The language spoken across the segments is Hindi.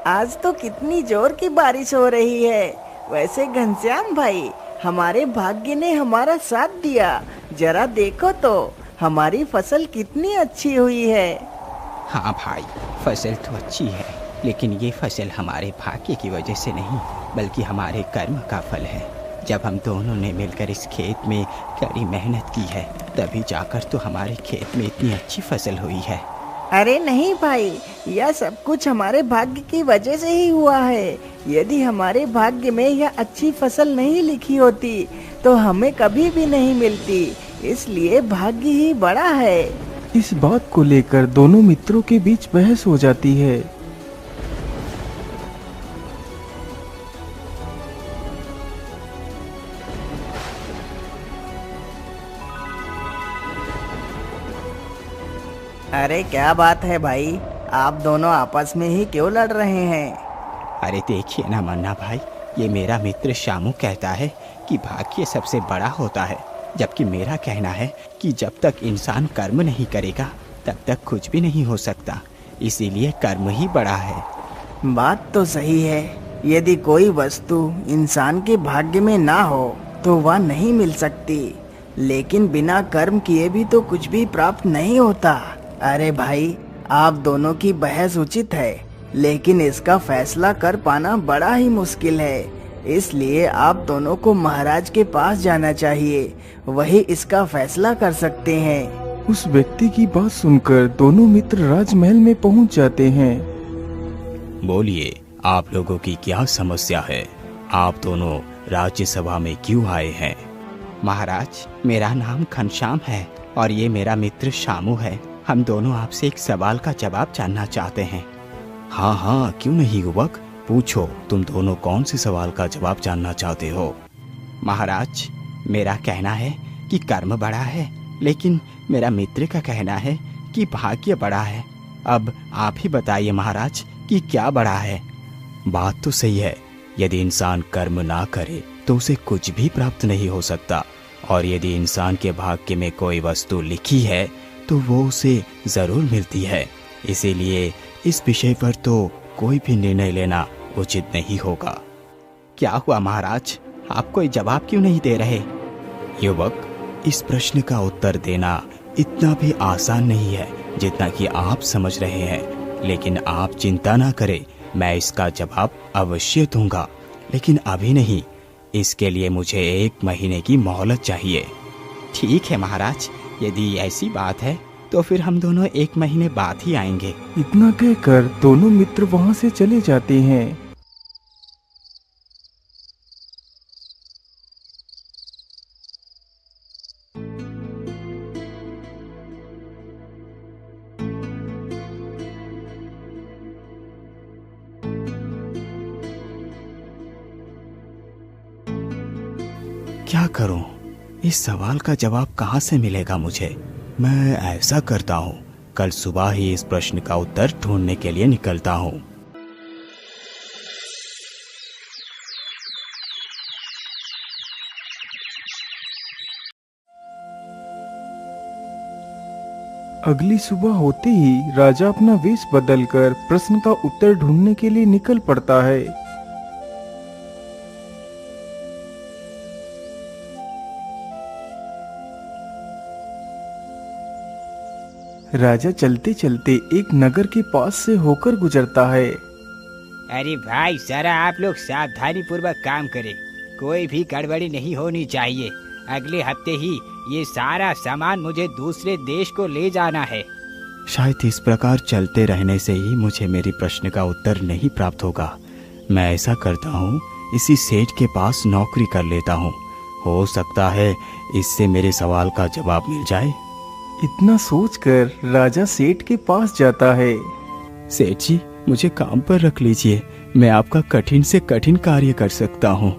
आज तो कितनी जोर की बारिश हो रही है। वैसे घनश्याम भाई, हमारे भाग्य ने हमारा साथ दिया। जरा देखो तो हमारी फसल कितनी अच्छी हुई है। हाँ भाई, फसल तो अच्छी है, लेकिन ये फसल हमारे भाग्य की वजह से नहीं बल्कि हमारे कर्म का फल है। जब हम दोनों ने मिलकर इस खेत में कड़ी मेहनत की है, तभी जाकर तो हमारे खेत में इतनी अच्छी फसल हुई है। अरे नहीं भाई, यह सब कुछ हमारे भाग्य की वजह से ही हुआ है। यदि हमारे भाग्य में यह अच्छी फसल नहीं लिखी होती तो हमें कभी भी नहीं मिलती। इसलिए भाग्य ही बड़ा है। इस बात को लेकर दोनों मित्रों के बीच बहस हो जाती है। अरे क्या बात है भाई, आप दोनों आपस में ही क्यों लड़ रहे हैं? अरे देखिए ना मन्ना भाई, ये मेरा मित्र शामू कहता है कि भाग्य सबसे बड़ा होता है, जबकि मेरा कहना है कि जब तक इंसान कर्म नहीं करेगा तब तक कुछ भी नहीं हो सकता। इसीलिए कर्म ही बड़ा है। बात तो सही है। यदि कोई वस्तु इंसान के भाग्य में ना हो तो वह नहीं मिल सकती, लेकिन बिना कर्म किए भी तो कुछ भी प्राप्त नहीं होता। अरे भाई, आप दोनों की बहस उचित है, लेकिन इसका फैसला कर पाना बड़ा ही मुश्किल है। इसलिए आप दोनों को महाराज के पास जाना चाहिए, वही इसका फैसला कर सकते हैं। उस व्यक्ति की बात सुनकर दोनों मित्र राजमहल में पहुंच जाते हैं। बोलिए, आप लोगों की क्या समस्या है? आप दोनों राज्यसभा में क्यों आए हैं? महाराज, मेरा नाम घनश्याम है और ये मेरा मित्र शामू है। हम दोनों आपसे एक सवाल का जवाब जानना चाहते हैं। हाँ हाँ, क्यों नहीं युवक, पूछो, तुम दोनों कौन से सवाल का जवाब जानना चाहते हो? महाराज, मेरा कहना है कि कर्म बड़ा है, लेकिन मेरा मित्र का कहना है कि भाग्य बड़ा है। अब आप ही बताइए महाराज कि क्या बड़ा है? बात तो सही है, यदि इंसान कर्म ना करे तो उसे कुछ भी प्राप्त नहीं हो सकता, और यदि इंसान के भाग्य में कोई वस्तु लिखी है तो वो उसे जरूर मिलती है। इसीलिए इस विषय पर तो कोई भी निर्णय लेना उचित नहीं होगा। क्या हुआ महाराज, आप कोई जवाब क्यों नहीं दे रहे? युवक, इस प्रश्न का उत्तर देना इतना भी आसान नहीं है जितना कि आप समझ रहे हैं, लेकिन आप चिंता ना करें, मैं इसका जवाब अवश्य दूंगा, लेकिन अभी नहीं। इसके लिए मुझे 1 महीने की मोहलत चाहिए। ठीक है महाराज, यदि ऐसी बात है तो फिर हम दोनों 1 महीने बाद ही आएंगे। इतना कहकर दोनों मित्र वहां से चले जाते हैं। क्या करूं? इस सवाल का जवाब कहां से मिलेगा मुझे? मैं ऐसा करता हूं, कल सुबह ही इस प्रश्न का उत्तर ढूंढने के लिए निकलता हूं। अगली सुबह होते ही राजा अपना वेश बदलकर प्रश्न का उत्तर ढूंढने के लिए निकल पड़ता है। राजा चलते चलते एक नगर के पास से होकर गुजरता है। अरे भाई, जरा आप लोग सावधानी पूर्वक काम करें, कोई भी गड़बड़ी नहीं होनी चाहिए। अगले हफ्ते ही ये सारा सामान मुझे दूसरे देश को ले जाना है। शायद इस प्रकार चलते रहने से ही मुझे मेरी प्रश्न का उत्तर नहीं प्राप्त होगा। मैं ऐसा करता हूँ, इसी सेठ के पास नौकरी कर लेता हूँ, हो सकता है इससे मेरे सवाल का जवाब मिल जाए। इतना सोचकर राजा सेठ के पास जाता है। सेठ जी, मुझे काम पर रख लीजिए, मैं आपका कठिन से कठिन कार्य कर सकता हूँ।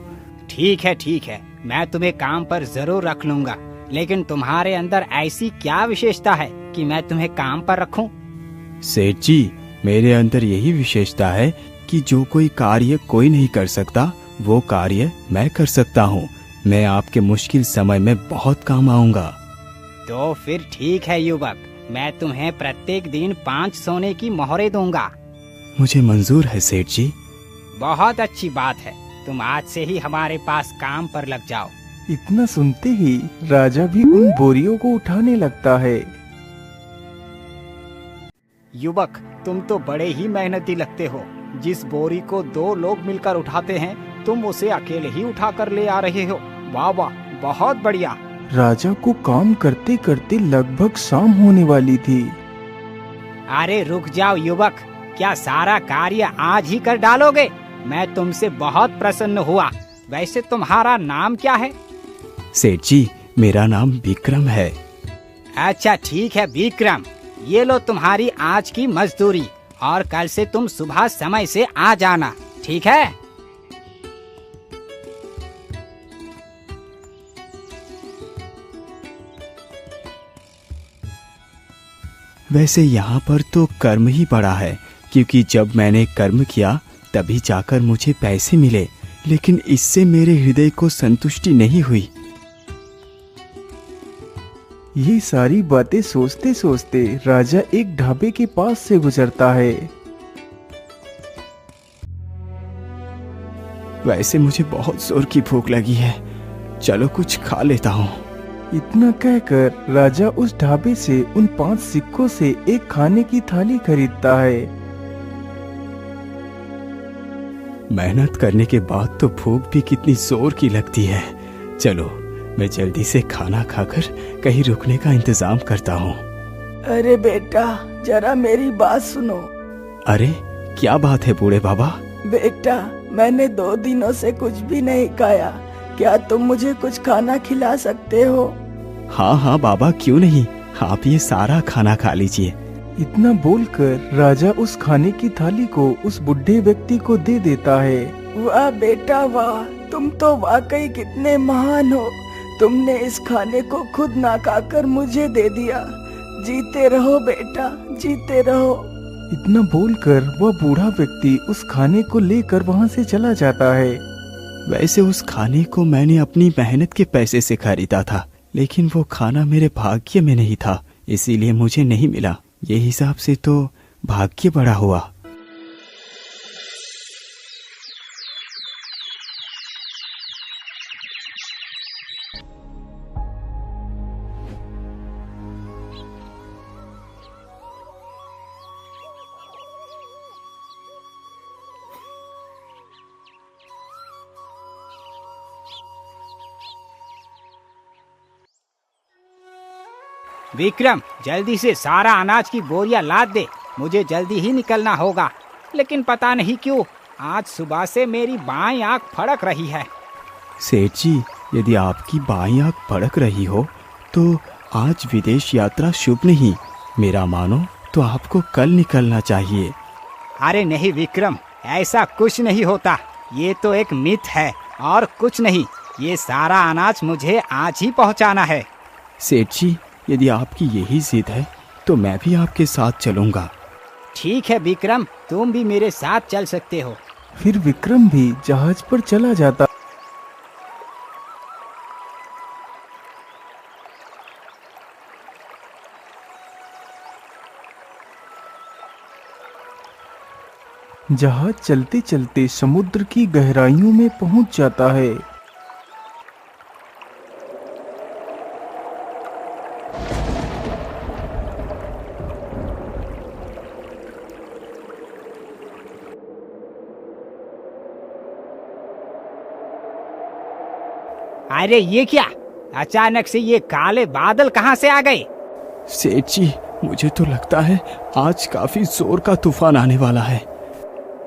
ठीक है, मैं तुम्हें काम पर जरूर रख लूंगा, लेकिन तुम्हारे अंदर ऐसी क्या विशेषता है कि मैं तुम्हें काम पर रखूं? सेठ जी, मेरे अंदर यही विशेषता है कि जो कोई कार्य कोई नहीं कर सकता वो कार्य मैं कर सकता हूँ। मैं आपके मुश्किल समय में बहुत काम आऊंगा। तो फिर ठीक है युवक, मैं तुम्हें प्रत्येक दिन 5 सोने की मोहरें दूंगा। मुझे मंजूर है सेठ जी। बहुत अच्छी बात है, तुम आज से ही हमारे पास काम पर लग जाओ। इतना सुनते ही राजा भी उन बोरियों को उठाने लगता है। युवक, तुम तो बड़े ही मेहनती लगते हो। जिस बोरी को 2 लोग मिलकर उठाते हैं, तुम उसे अकेले ही उठा कर ले आ रहे हो। वाह वाह, बहुत बढ़िया। राजा को काम करते करते लगभग शाम होने वाली थी। अरे रुक जाओ युवक, क्या सारा कार्य आज ही कर डालोगे? मैं तुमसे बहुत प्रसन्न हुआ। वैसे तुम्हारा नाम क्या है? सेठ जी, मेरा नाम विक्रम है। अच्छा ठीक है विक्रम, ये लो तुम्हारी आज की मजदूरी, और कल से तुम सुबह समय से आ जाना, ठीक है? वैसे यहाँ पर तो कर्म ही पड़ा है, क्योंकि जब मैंने कर्म किया तभी जाकर मुझे पैसे मिले, लेकिन इससे मेरे हृदय को संतुष्टि नहीं हुई। ये सारी बातें सोचते सोचते राजा एक ढाबे के पास से गुजरता है। वैसे मुझे बहुत जोर की भूख लगी है, चलो कुछ खा लेता हूँ। इतना कहकर राजा उस ढाबे से उन 5 सिक्कों से एक खाने की थाली खरीदता है। मेहनत करने के बाद तो भूख भी कितनी जोर की लगती है। चलो मैं जल्दी से खाना खाकर कहीं रुकने का इंतजाम करता हूँ। अरे बेटा, जरा मेरी बात सुनो। अरे क्या बात है बूढ़े बाबा? बेटा, मैंने 2 दिनों से कुछ भी नहीं खाया। क्या तुम मुझे कुछ खाना खिला सकते हो? हाँ हाँ बाबा, क्यों नहीं, आप ये सारा खाना खा लीजिए। इतना बोलकर राजा उस खाने की थाली को उस बुढ़े व्यक्ति को दे देता है। वाह बेटा वाह, तुम तो वाकई कितने महान हो। तुमने इस खाने को खुद ना खाकर मुझे दे दिया। जीते रहो बेटा, जीते रहो। इतना बोलकर वह बूढ़ा व्यक्ति उस खाने को लेकर वहाँ से चला जाता है। वैसे उस खाने को मैंने अपनी मेहनत के पैसे से खरीदा था, लेकिन वो खाना मेरे भाग्य में नहीं था, इसीलिए मुझे नहीं मिला। ये हिसाब से तो भाग्य बड़ा हुआ। विक्रम, जल्दी से सारा अनाज की बोरियां लाद दे, मुझे जल्दी ही निकलना होगा। लेकिन पता नहीं क्यों आज सुबह से मेरी बाईं आंख फड़क रही है। सेठ जी, यदि आपकी बाईं आंख फड़क रही हो तो आज विदेश यात्रा शुभ नहीं। मेरा मानो तो आपको कल निकलना चाहिए। अरे नहीं विक्रम, ऐसा कुछ नहीं होता। ये तो एक मिथ है और कुछ नहीं। ये सारा अनाज मुझे आज ही पहुंचाना है। सेठ जी, यदि आपकी यही जिद है तो मैं भी आपके साथ चलूंगा। ठीक है विक्रम, तुम भी मेरे साथ चल सकते हो। फिर विक्रम भी जहाज पर चला जाता। जहाज चलते चलते समुद्र की गहराइयों में पहुंच जाता है। अरे ये क्या, अचानक से ये काले बादल कहाँ से आ गए? सेठ जी, मुझे तो लगता है आज काफी जोर का तूफान आने वाला है।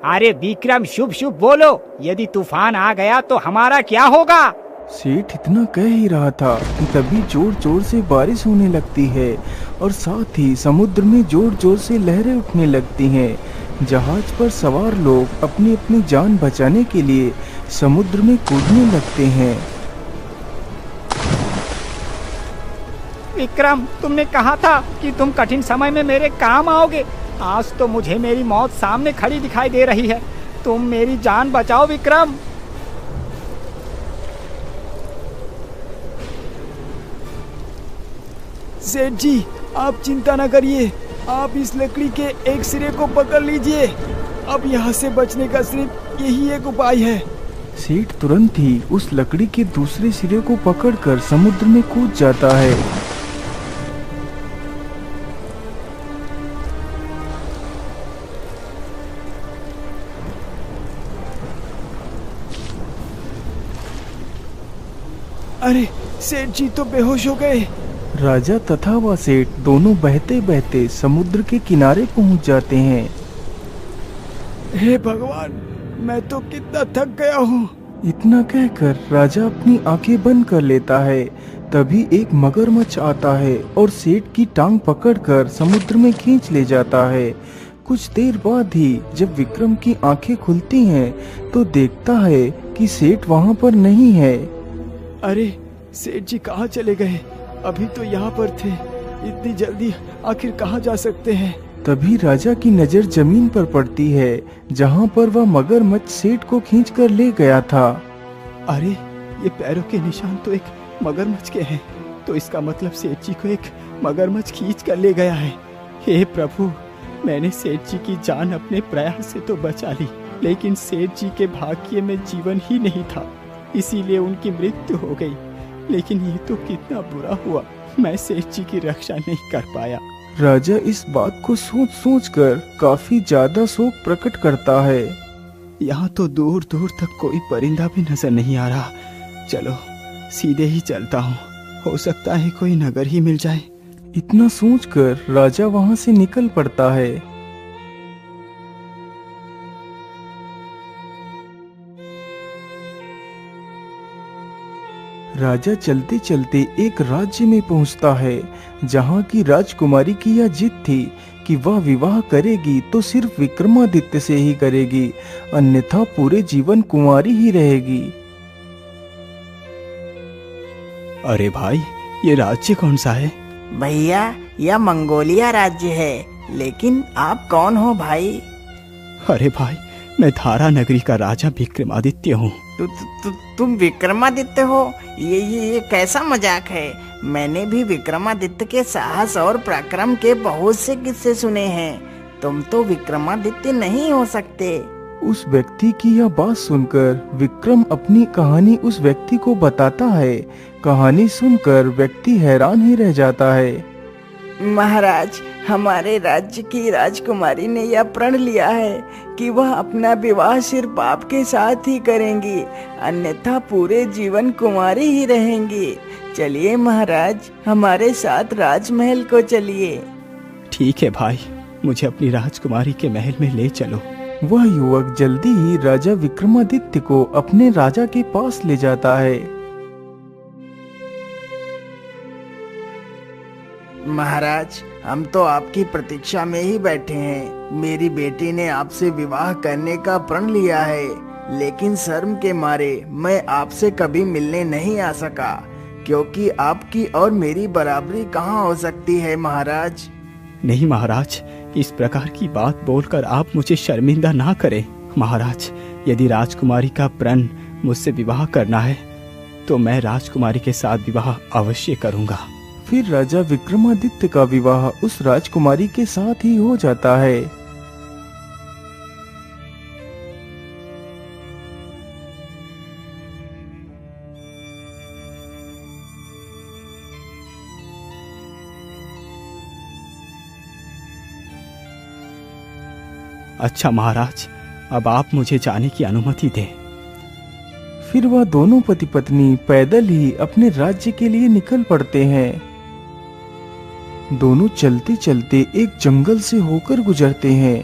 अरे विक्रम, शुभ शुभ बोलो। यदि तूफान आ गया तो हमारा क्या होगा? सेठ इतना कह ही रहा था कि तभी जोर जोर से बारिश होने लगती है और साथ ही समुद्र में जोर जोर से लहरें उठने लगती हैं। जहाज पर सवार लोग अपनी अपनी जान बचाने के लिए समुद्र में कूदने लगते हैं। विक्रम, तुमने कहा था कि तुम कठिन समय में मेरे काम आओगे। आज तो मुझे मेरी मौत सामने खड़ी दिखाई दे रही है। तुम मेरी जान बचाओ विक्रम। सेठ जी, आप चिंता न करिए, आप इस लकड़ी के एक सिरे को पकड़ लीजिए। अब यहाँ से बचने का सिर्फ यही एक उपाय है। सेठ तुरंत ही उस लकड़ी के दूसरे सिरे को पकड़कर समुद्र में कूद जाता है। अरे सेठ जी तो बेहोश हो गए। राजा तथा वह सेठ दोनों बहते बहते समुद्र के किनारे पहुंच जाते हैं। हे भगवान, मैं तो कितना थक गया हूँ। इतना कहकर राजा अपनी आंखें बंद कर लेता है। तभी एक मगरमच्छ आता है और सेठ की टांग पकड़कर समुद्र में खींच ले जाता है। कुछ देर बाद ही जब विक्रम की आंखें खुलती हैं तो देखता है कि सेठ वहां पर नहीं है। अरे सेठ जी कहाँ चले गए? अभी तो यहाँ पर थे, इतनी जल्दी आखिर कहाँ जा सकते हैं? तभी राजा की नजर जमीन पर पड़ती है जहाँ पर वह मगरमच्छ सेठ को खींचकर ले गया था। अरे ये पैरों के निशान तो एक मगरमच्छ के हैं, तो इसका मतलब सेठ जी को एक मगरमच्छ खींच कर ले गया है। हे प्रभु, मैंने सेठ जी की जान अपने प्रयास से तो बचा ली, लेकिन सेठ जी के भाग्य में जीवन ही नहीं था, इसीलिए उनकी मृत्यु हो गई। लेकिन ये तो कितना बुरा हुआ, मैं सेठ जी की रक्षा नहीं कर पाया। राजा इस बात को सोच सोच कर काफी ज्यादा शोक प्रकट करता है। यहाँ तो दूर दूर तक कोई परिंदा भी नजर नहीं आ रहा। चलो सीधे ही चलता हूँ, हो सकता है कोई नगर ही मिल जाए। इतना सोचकर राजा वहाँ से निकल पड़ता है। राजा चलते चलते एक राज्य में पहुंचता है जहां की राजकुमारी की यह जिद थी कि वह विवाह करेगी तो सिर्फ विक्रमादित्य से ही करेगी, अन्यथा पूरे जीवन कुंवारी ही रहेगी। अरे भाई, ये राज्य कौन सा है? भैया, यह मंगोलिया राज्य है, लेकिन आप कौन हो भाई? अरे भाई, मैं धारा नगरी का राजा विक्रमादित्य हूँ। तुम विक्रमादित्य हो? ये कैसा मजाक है? मैंने भी विक्रमादित्य के साहस और पराक्रम के बहुत से किस्से सुने हैं। तुम तो विक्रमादित्य नहीं हो सकते। उस व्यक्ति की यह बात सुनकर विक्रम अपनी कहानी उस व्यक्ति को बताता है। कहानी सुनकर व्यक्ति हैरान ही रह जाता है। महाराज, हमारे राज्य की राजकुमारी ने यह प्रण लिया है कि वह अपना विवाह सिर्फ आपके साथ ही करेंगी, अन्यथा पूरे जीवन कुंवारी ही रहेंगी। चलिए महाराज, हमारे साथ राजमहल को चलिए। ठीक है भाई, मुझे अपनी राजकुमारी के महल में ले चलो। वह युवक जल्दी ही राजा विक्रमादित्य को अपने राजा के पास ले जाता है। महाराज, हम तो आपकी प्रतीक्षा में ही बैठे हैं। मेरी बेटी ने आपसे विवाह करने का प्रण लिया है, लेकिन शर्म के मारे मैं आपसे कभी मिलने नहीं आ सका, क्योंकि आपकी और मेरी बराबरी कहाँ हो सकती है महाराज। नहीं महाराज, इस प्रकार की बात बोलकर आप मुझे शर्मिंदा ना करें। महाराज, यदि राजकुमारी का प्रण मुझसे विवाह करना है तो मैं राजकुमारी के साथ विवाह अवश्य करूंगा। फिर राजा विक्रमादित्य का विवाह उस राजकुमारी के साथ ही हो जाता है। अच्छा महाराज, अब आप मुझे जाने की अनुमति दें। फिर वह दोनों पति पत्नी पैदल ही अपने राज्य के लिए निकल पड़ते हैं। दोनों चलते चलते एक जंगल से होकर गुजरते हैं।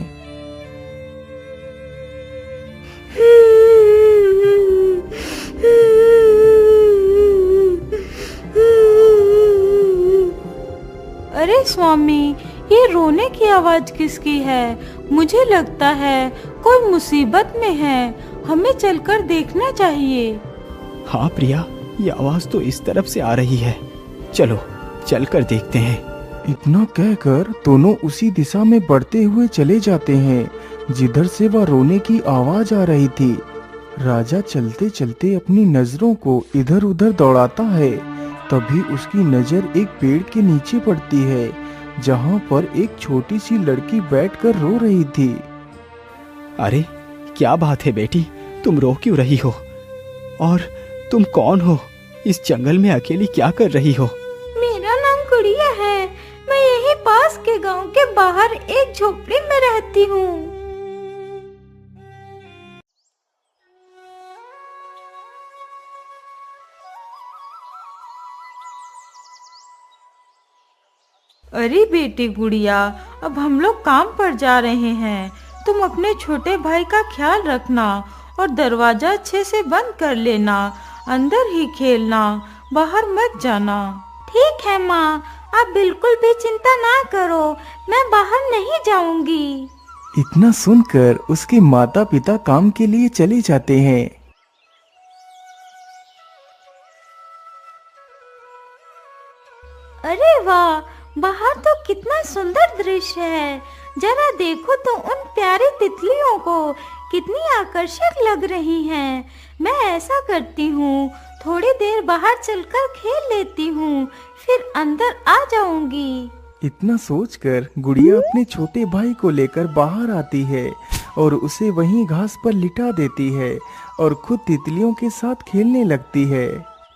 अरे स्वामी, ये रोने की आवाज किसकी है? मुझे लगता है कोई मुसीबत में है, हमें चलकर देखना चाहिए। हाँ प्रिया, ये आवाज तो इस तरफ से आ रही है, चलो चलकर देखते हैं। इतना कहकर दोनों उसी दिशा में बढ़ते हुए चले जाते हैं जिधर से वह रोने की आवाज आ रही थी। राजा चलते चलते अपनी नजरों को इधर उधर दौड़ाता है। तभी उसकी नजर एक पेड़ के नीचे पड़ती है, जहाँ पर एक छोटी सी लड़की बैठकर रो रही थी। अरे क्या बात है बेटी, तुम रो क्यों रही हो? और तुम कौन हो? इस जंगल में अकेली क्या कर रही हो? मेरा नाम गुड़िया है। मैं यही पास के गांव के बाहर एक झोपड़ी में रहती हूँ। अरे बेटी गुड़िया, अब हम लोग काम पर जा रहे हैं। तुम अपने छोटे भाई का ख्याल रखना और दरवाजा अच्छे से बंद कर लेना। अंदर ही खेलना, बाहर मत जाना। ठीक है माँ, आप बिल्कुल भी चिंता ना करो, मैं बाहर नहीं जाऊंगी। इतना सुनकर उसके माता पिता काम के लिए चले जाते हैं। अरे वाह, बाहर तो कितना सुंदर दृश्य है। जरा देखो तो उन प्यारी तितलियों को, कितनी आकर्षक लग रही हैं। मैं ऐसा करती हूँ, थोड़ी देर बाहर चलकर खेल लेती हूँ, फिर अंदर आ जाऊंगी। इतना सोचकर गुड़िया अपने छोटे भाई को लेकर बाहर आती है और उसे वहीं घास पर लिटा देती है और खुद तितलियों के साथ खेलने लगती है।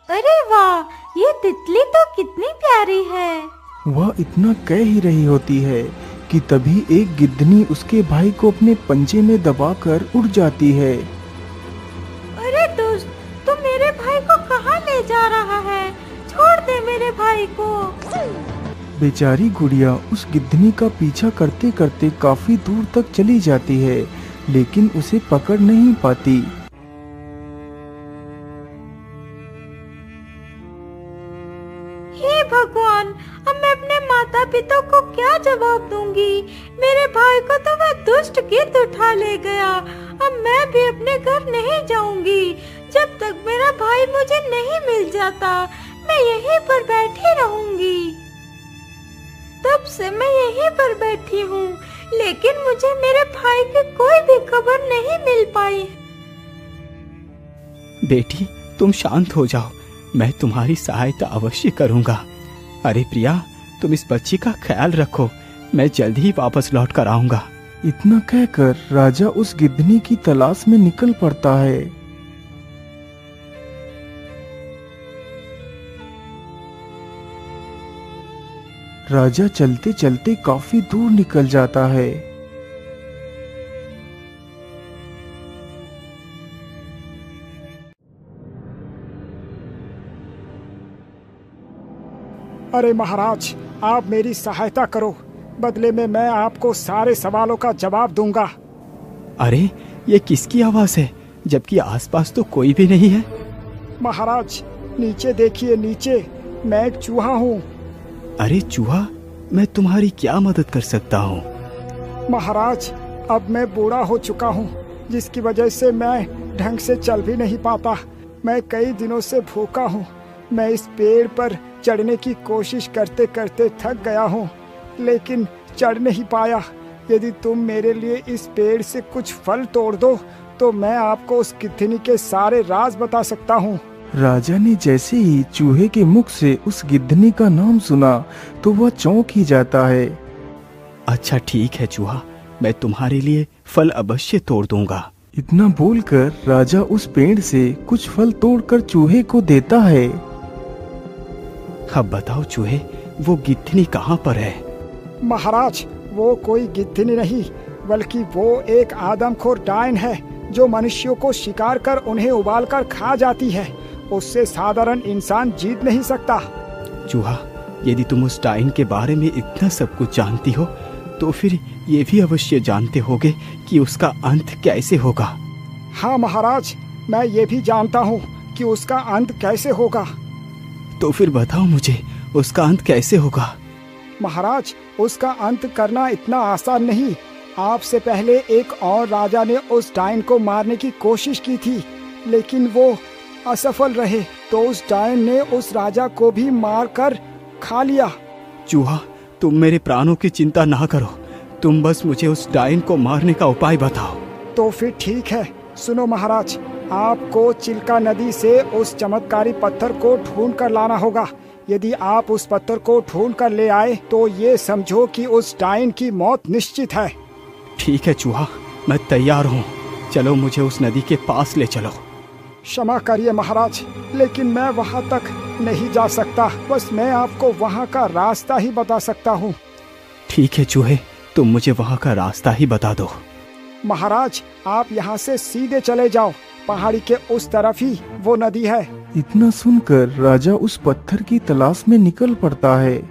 अरे वाह, ये तितली तो कितनी प्यारी है। वह इतना कह ही रही होती है कि तभी एक गिद्धनी उसके भाई को अपने पंजे में दबाकर उड़ जाती है। अरे दोस्त, तू मेरे भाई को कहाँ ले जा रहा है? छोड़ दे मेरे भाई को। बेचारी गुड़िया उस गिद्धनी का पीछा करते करते काफी दूर तक चली जाती है, लेकिन उसे पकड़ नहीं पाती। हे भगवान, अब मैं अपने माता पिता को क्या जवाब दूंगी? मेरे भाई को तो वह दुष्ट गिद्ध उठा ले गया। अब मैं भी अपने घर नहीं जाऊंगी। जब तक मेरा भाई मुझे नहीं मिल जाता, मैं यहीं पर बैठी रहूंगी। तब से मैं यहीं पर बैठी हूँ, लेकिन मुझे मेरे भाई की कोई भी खबर नहीं मिल पाई। बेटी तुम शांत हो जाओ, मैं तुम्हारी सहायता अवश्य करूंगा। अरे प्रिया, तुम इस बच्ची का ख्याल रखो, मैं जल्द ही वापस लौट कर आऊंगा। इतना कहकर राजा उस गिद्धनी की तलाश में निकल पड़ता है। राजा चलते चलते काफी दूर निकल जाता है। अरे महाराज, आप मेरी सहायता करो, बदले में मैं आपको सारे सवालों का जवाब दूंगा। अरे ये किसकी आवाज है, जबकि आसपास तो कोई भी नहीं है? महाराज नीचे देखिए, नीचे मैं एक चूहा हूँ। अरे चूहा, मैं तुम्हारी क्या मदद कर सकता हूँ? महाराज अब मैं बूढ़ा हो चुका हूँ, जिसकी वजह से मैं ढंग से चल भी नहीं पाता। मैं कई दिनों से भूखा हूँ। मैं इस पेड़ पर चढ़ने की कोशिश करते करते थक गया हूँ, लेकिन चढ़ नहीं पाया। यदि तुम मेरे लिए इस पेड़ से कुछ फल तोड़ दो तो मैं आपको उस गिद्धनी के सारे राज बता सकता हूँ। राजा ने जैसे ही चूहे के मुख से उस गिद्धनी का नाम सुना तो वह चौंक ही जाता है। अच्छा ठीक है चूहा, मैं तुम्हारे लिए फल अवश्य तोड़ दूंगा। इतना बोलकर राजा उस पेड़ से कुछ फल तोड़कर चूहे को देता है। अब बताओ चूहे, वो गिद्धनी कहाँ पर है? महाराज वो कोई गिद्धनी नहीं, बल्कि वो एक आदमखोर डायन है, जो मनुष्यों को शिकार कर उन्हें उबालकर खा जाती है। उससे साधारण इंसान जीत नहीं सकता। चूहा, यदि तुम उस डायन के बारे में इतना सब कुछ जानती हो तो फिर ये भी अवश्य जानते होगे कि उसका अंत कैसे होगा। हाँ महाराज, मैं ये भी जानता हूँ कि उसका अंत कैसे होगा। तो फिर बताओ मुझे, उसका अंत कैसे होगा? महाराज उसका अंत करना इतना आसान नहीं। आपसे पहले एक और राजा ने उस डायन को मारने की कोशिश की थी, लेकिन वो असफल रहे, तो उस डायन ने उस राजा को भी मारकर खा लिया। चूहा, तुम मेरे प्राणों की चिंता ना करो, तुम बस मुझे उस डायन को मारने का उपाय बताओ। तो फिर ठीक है, सुनो महाराज, आपको चिल्का नदी से उस चमत्कारी पत्थर को ढूंढ कर लाना होगा। यदि आप उस पत्थर को ढूंढ कर ले आए तो ये समझो कि उस डायन की मौत निश्चित है। ठीक है चूहा, मैं तैयार हूँ। चलो मुझे उस नदी के पास ले चलो। क्षमा करिए महाराज, लेकिन मैं वहाँ तक नहीं जा सकता। बस मैं आपको वहाँ का रास्ता ही बता सकता हूँ। ठीक है चूहे, तुम मुझे वहाँ का रास्ता ही बता दो। महाराज, आप यहाँ से सीधे चले जाओ, पहाड़ी के उस तरफ ही वो नदी है। इतना सुनकर राजा उस पत्थर की तलाश में निकल पड़ता है।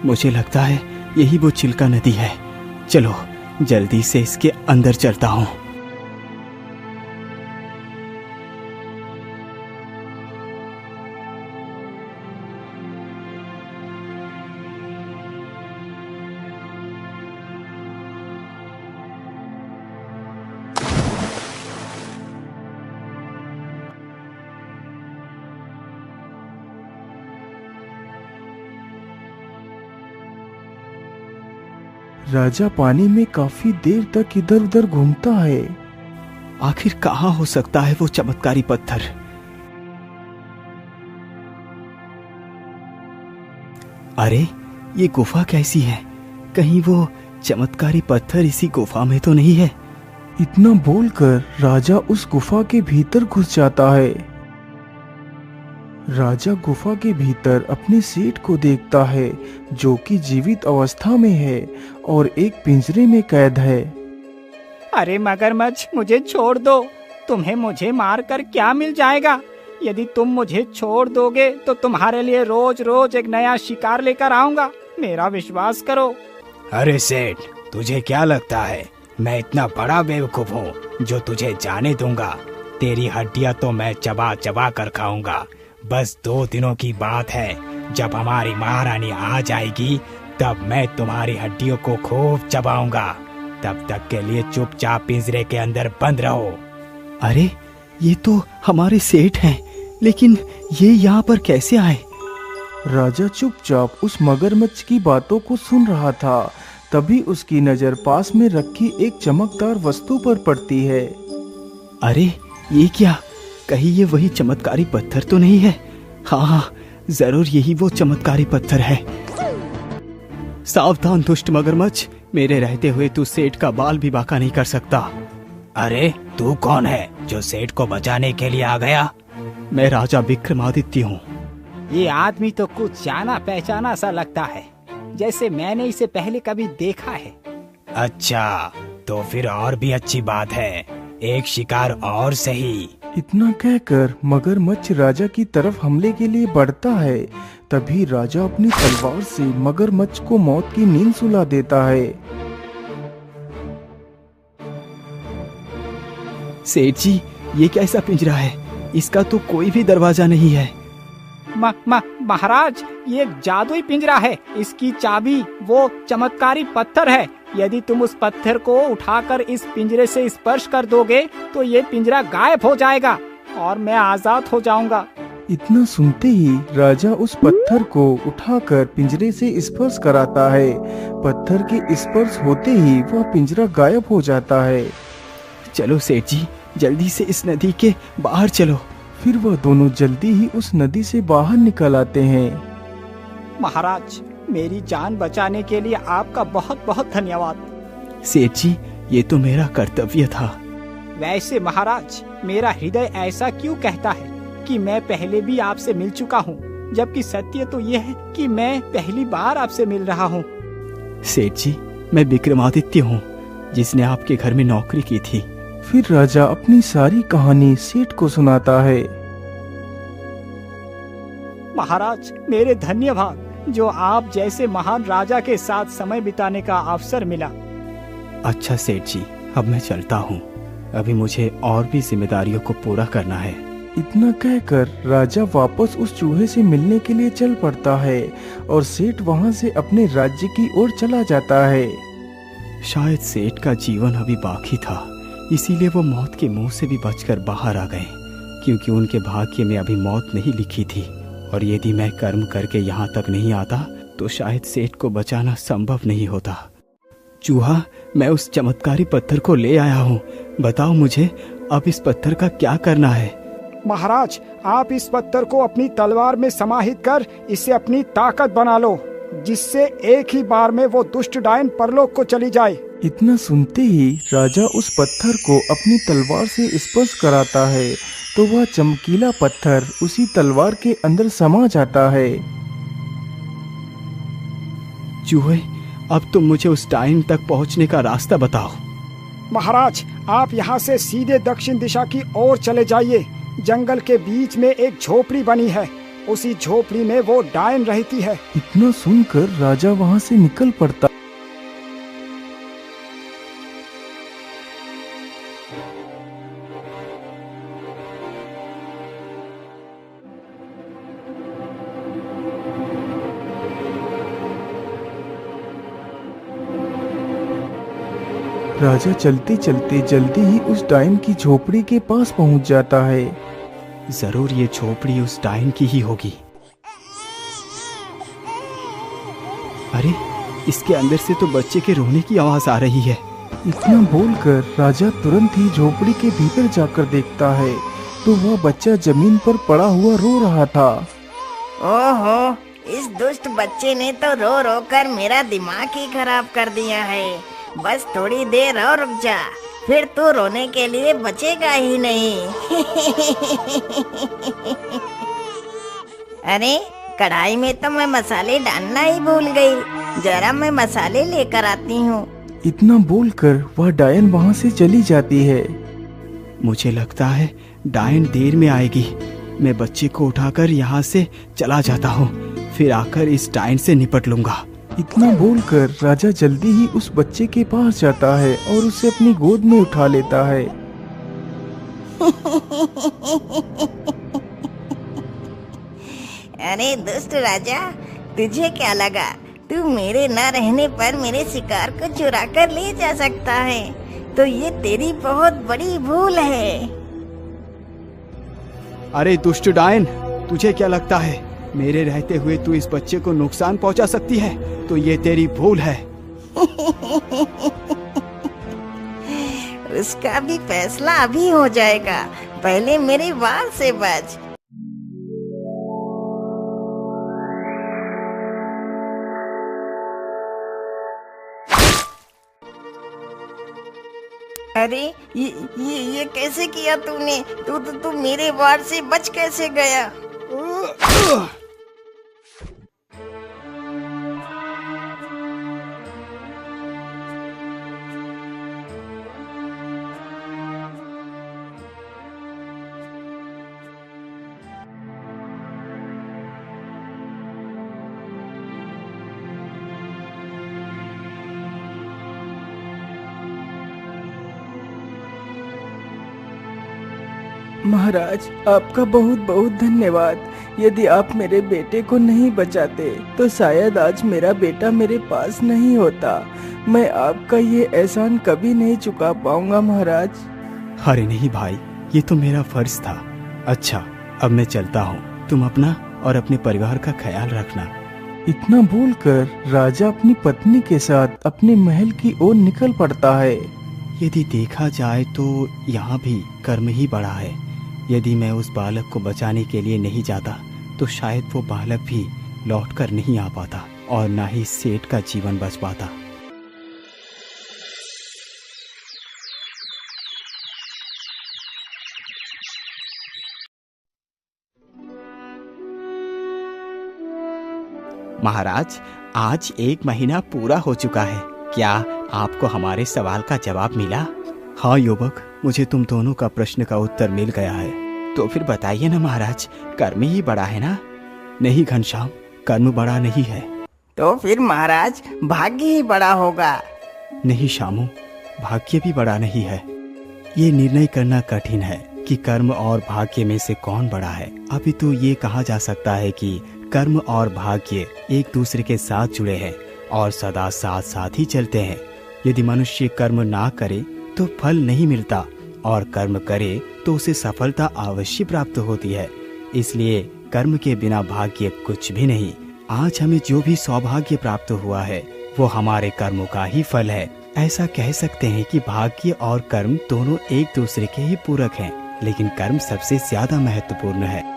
मुझे लगता है यही वो चिल्का नदी है। चलो जल्दी से इसके अंदर चलता हूँ। राजा पानी में काफी देर तक इधर उधर घूमता है। आखिर कहाँ हो सकता है वो चमत्कारी पत्थर? अरे ये गुफा कैसी है? कहीं वो चमत्कारी पत्थर इसी गुफा में तो नहीं है? इतना बोलकर राजा उस गुफा के भीतर घुस जाता है। राजा गुफा के भीतर अपने सेठ को देखता है, जो कि जीवित अवस्था में है और एक पिंजरे में कैद है। अरे मगरमच्छ, मुझे छोड़ दो। तुम्हें मुझे मारकर क्या मिल जाएगा? यदि तुम मुझे छोड़ दोगे तो तुम्हारे लिए रोज रोज एक नया शिकार लेकर आऊंगा। मेरा विश्वास करो। अरे सेठ, तुझे क्या लगता है मैं इतना बड़ा बेवकूफ हूँ जो तुझे जाने दूंगा? तेरी हड्डियाँ तो मैं चबा चबा कर खाऊंगा। बस 2 दिनों की बात है, जब हमारी महारानी आ जाएगी तब मैं तुम्हारी हड्डियों को खूब चबाऊंगा। तब तक के लिए चुपचाप पिंजरे के अंदर बंद रहो। अरे ये तो हमारे सेठ हैं, लेकिन ये यहाँ पर कैसे आए? राजा चुपचाप उस मगरमच्छ की बातों को सुन रहा था। तभी उसकी नजर पास में रखी एक चमकदार वस्तु पर पड़ती है। अरे ये क्या? कहीं ये वही चमत्कारी पत्थर तो नहीं है? हाँ, जरूर यही वो चमत्कारी पत्थर है। सावधान दुष्ट मगरमच्छ, मेरे रहते हुए तू सेठ का बाल भी बांका नहीं कर सकता। अरे तू कौन है जो सेठ को बचाने के लिए आ गया? मैं राजा विक्रमादित्य हूँ। ये आदमी तो कुछ जाना पहचाना सा लगता है, जैसे मैंने इसे पहले कभी देखा है। अच्छा, तो फिर और भी अच्छी बात है, एक शिकार और सही। इतना कहकर मगरमच्छ राजा की तरफ हमले के लिए बढ़ता है। तभी राजा अपनी तलवार से मगरमच्छ को मौत की नींद सुला देता है। सेठ जी, ये कैसा पिंजरा है? इसका तो कोई भी दरवाजा नहीं है। महाराज, ये एक जादुई पिंजरा है। इसकी चाबी वो चमत्कारी पत्थर है। यदि तुम उस पत्थर को उठाकर इस पिंजरे से स्पर्श कर दोगे तो ये पिंजरा गायब हो जाएगा और मैं आजाद हो जाऊंगा। इतना सुनते ही राजा उस पत्थर को उठाकर पिंजरे से स्पर्श कराता है। पत्थर के स्पर्श होते ही वह पिंजरा गायब हो जाता है। चलो सेठ जी, जल्दी से इस नदी के बाहर चलो। फिर वह दोनों जल्दी ही उस नदी से बाहर निकल आते हैं। महाराज, मेरी जान बचाने के लिए आपका बहुत बहुत धन्यवाद। सेठ जी, ये तो मेरा कर्तव्य था। वैसे महाराज, मेरा हृदय ऐसा क्यों कहता है कि मैं पहले भी आपसे मिल चुका हूँ, जबकि सत्य तो ये है कि मैं पहली बार आपसे मिल रहा हूँ। सेठ जी, मैं विक्रमादित्य हूँ, जिसने आपके घर में नौकरी की थी। फिर राजा अपनी सारी कहानी सेठ को सुनाता है। महाराज, मेरे धन्यवाद जो आप जैसे महान राजा के साथ समय बिताने का अवसर मिला। अच्छा सेठ जी, अब मैं चलता हूँ। अभी मुझे और भी जिम्मेदारियों को पूरा करना है। इतना कहकर राजा वापस उस चूहे से मिलने के लिए चल पड़ता है और सेठ वहाँ से अपने राज्य की ओर चला जाता है। शायद सेठ का जीवन अभी बाकी था, इसीलिए वो मौत के मुंह से भी बचकर बाहर आ गए। क्योंकि उनके भाग्य में अभी मौत नहीं लिखी थी, और यदि मैं कर्म करके यहाँ तक नहीं आता तो शायद सेठ को बचाना संभव नहीं होता। चूहा, मैं उस चमत्कारी पत्थर को ले आया हूँ। बताओ मुझे अब इस पत्थर का क्या करना है? महाराज, आप इस पत्थर को अपनी तलवार में समाहित कर इसे अपनी ताकत बना लो, जिससे एक ही बार में वो दुष्ट डायन परलोक को चली जाए। इतना सुनते ही राजा उस पत्थर को अपनी तलवार से स्पर्श कराता है तो वह चमकीला पत्थर उसी तलवार के अंदर समा जाता है। चूहे, अब तुम मुझे उस डायन तक पहुंचने का रास्ता बताओ। महाराज, आप यहाँ से सीधे दक्षिण दिशा की ओर चले जाइए। जंगल के बीच में एक झोपड़ी बनी है, उसी झोपड़ी में वो डायन रहती है। इतना सुनकर राजा वहाँ से निकल पड़ता। राजा चलते चलते जल्दी ही उस डायन की झोपड़ी के पास पहुंच जाता है। जरूर ये झोपड़ी उस डायन की ही होगी। अरे, इसके अंदर से तो बच्चे के रोने की आवाज आ रही है। इतना बोलकर राजा तुरंत ही झोपड़ी के भीतर जाकर देखता है तो वह बच्चा जमीन पर पड़ा हुआ रो रहा था। ओहो, इस दुष्ट बच्चे ने तो रो रो कर मेरा दिमाग ही खराब कर दिया है। बस थोड़ी देर और रुक जा, फिर तू रोने के लिए बचेगा ही नहीं। अरे, कढ़ाई में तो मैं मसाले डालना ही भूल गई। जरा मैं मसाले लेकर आती हूँ। इतना बोलकर वह डायन वहाँ से चली जाती है। मुझे लगता है डायन देर में आएगी। मैं बच्चे को उठाकर यहाँ से चला जाता हूँ, फिर आकर इस डायन से निपट लूंगा। इतना बोलकर राजा जल्दी ही उस बच्चे के पास जाता है और उसे अपनी गोद में उठा लेता है। अरे दुष्ट राजा, तुझे क्या लगा तू मेरे न रहने पर मेरे शिकार को चुरा कर ले जा सकता है? तो ये तेरी बहुत बड़ी भूल है। अरे दुष्ट डायन, तुझे क्या लगता है मेरे रहते हुए तू इस बच्चे को नुकसान पहुंचा सकती है? तो ये तेरी भूल है। उसका भी फैसला अभी हो जाएगा, पहले मेरे वार से बच। अरे, ये कैसे किया तूने? तू मेरे वार से बच कैसे गया? महाराज, आपका बहुत बहुत धन्यवाद। यदि आप मेरे बेटे को नहीं बचाते तो शायद आज मेरा बेटा मेरे पास नहीं होता। मैं आपका ये एहसान कभी नहीं चुका पाऊंगा महाराज। अरे नहीं भाई, ये तो मेरा फर्ज था। अच्छा, अब मैं चलता हूँ। तुम अपना और अपने परिवार का ख्याल रखना। इतना बोलकर राजा अपनी पत्नी के साथ अपने महल की ओर निकल पड़ता है। यदि देखा जाए तो यहाँ भी कर्म ही बड़ा है। यदि मैं उस बालक को बचाने के लिए नहीं जाता तो शायद वो बालक भी लौटकर नहीं आ पाता और ना ही सेठ का जीवन बच पाता। महाराज, आज 1 महीना पूरा हो चुका है। क्या आपको हमारे सवाल का जवाब मिला? हाँ युवक, मुझे तुम दोनों का प्रश्न का उत्तर मिल गया है। तो फिर बताइए ना महाराज, कर्म ही बड़ा है ना? नहीं घनश्याम, कर्म बड़ा नहीं है। तो फिर महाराज, भाग्य ही बड़ा होगा। नहीं शामू, भाग्य भी बड़ा नहीं है। ये निर्णय करना कठिन है कि कर्म और भाग्य में से कौन बड़ा है। अभी तो ये कहा जा सकता है कि कर्म और भाग्य एक दूसरे के साथ जुड़े हैं और सदा साथ साथ ही चलते हैं। यदि मनुष्य कर्म ना करे तो फल नहीं मिलता, और कर्म करे तो उसे सफलता अवश्य प्राप्त होती है। इसलिए कर्म के बिना भाग्य कुछ भी नहीं। आज हमें जो भी सौभाग्य प्राप्त हुआ है वो हमारे कर्मों का ही फल है। ऐसा कह सकते हैं कि भाग्य और कर्म दोनों एक दूसरे के ही पूरक हैं, लेकिन कर्म सबसे ज्यादा महत्वपूर्ण है।